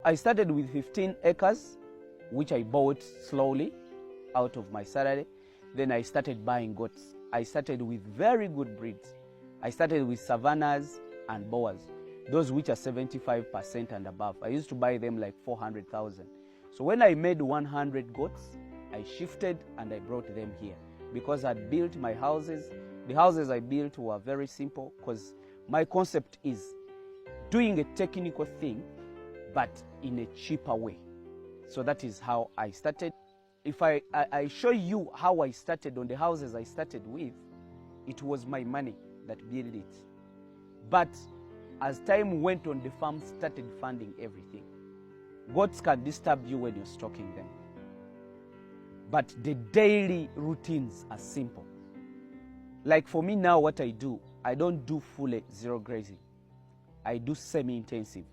I started with 15 acres, which I bought slowly out of my salary. Then I started buying goats. I started with very good breeds. I started with Savannahs and Boers, those which are 75% and above. I used to buy them like 400,000. So when I made 100 goats, I shifted and I brought them here because I'd built my houses. The houses I built were very simple because my concept is doing a technical thing but in a cheaper way. So that is how I started. If I show you how I started on the houses I started with, it was my money that built it. But as time went on, the farm started funding everything. Goats can disturb you when you're stalking them. But the daily routines are simple. Like for me now, what I do, I don't do fully zero grazing. I do semi-intensive.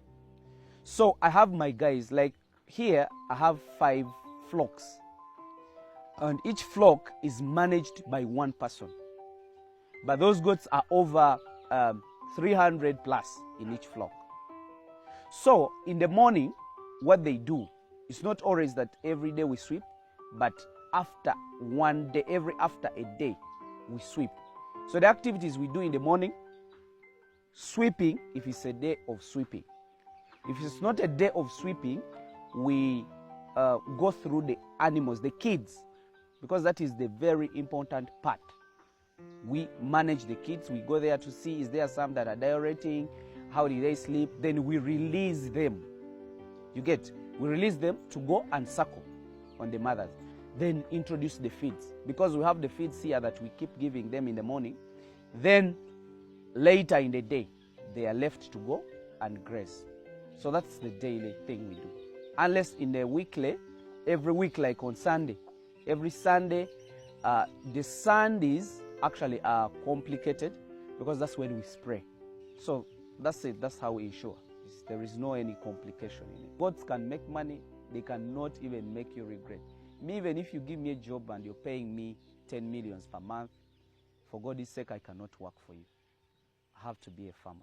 So I have my guys, like here I have 5 flocks. And each flock is managed by one person. But those goats are over 300 plus in each flock. So in the morning, what they do, it's not always that every day we sweep, but after one day, after a day, we sweep. So the activities we do in the morning, sweeping, if it's a day of sweeping. If it's not a day of sweeping, we go through the animals, the kids, because that is the very important part. We manage the kids. We go there to see, is there some that are diureting? How did they sleep? Then we release them. You get? We release them to go and suckle on the mothers. Then introduce the feeds. Because we have the feeds here that we keep giving them in the morning. Then later in the day, they are left to go and graze. So that's the daily thing we do. Unless in the weekly, every week like on Sunday. Every Sunday, the Sundays actually are complicated because that's when we spray. So that's it. That's how we ensure. There is no any complication in it. Goats can make money. They cannot even make you regret. Me, even if you give me a job and you're paying me 10 millions per month, for God's sake, I cannot work for you. I have to be a farmer.